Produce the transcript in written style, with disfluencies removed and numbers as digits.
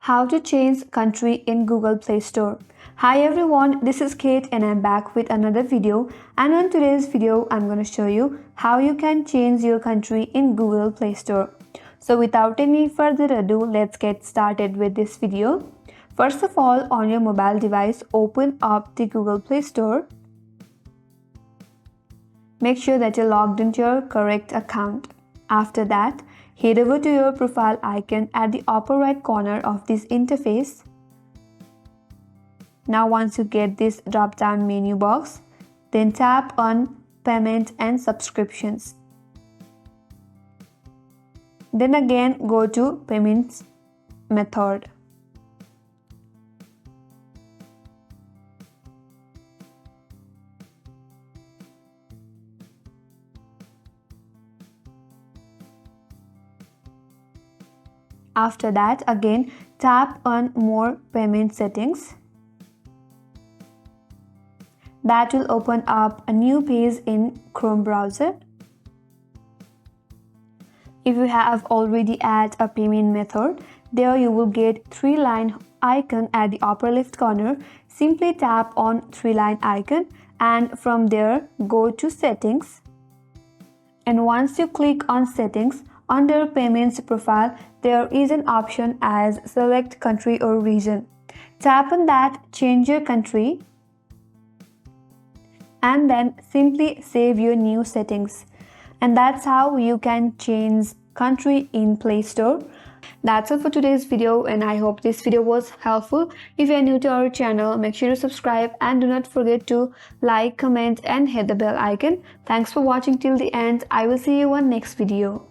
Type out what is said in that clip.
How to change country in Google Play Store. Hi everyone, this is Kate and I'm back with another video, and on today's video I'm going to show you how you can change your country in Google Play Store. So without any further ado, let's get started with this video. First of all, on your mobile device, open up the Google Play Store. Make sure that you're logged into your correct account. After that, head over to your profile icon at the upper right corner of this interface. Now once you get this drop down menu box, then tap on Payment and Subscriptions. Then again go to Payments Method. After that, again tap on More Payment Settings. That will open up a new page in Chrome browser. If you have already added a payment method, there you will get 3-line icon at the upper left corner. Simply tap on 3-line icon and from there go to Settings. And once you click on Settings, under Payments Profile, there is an option as Select Country or Region. Tap on that, change your country, and then simply save your new settings. And that's how you can change country in Play Store. That's all for today's video, and I hope this video was helpful. If you are new to our channel, make sure to subscribe and do not forget to like, comment and hit the bell icon. Thanks for watching till the end. I will see you on next video.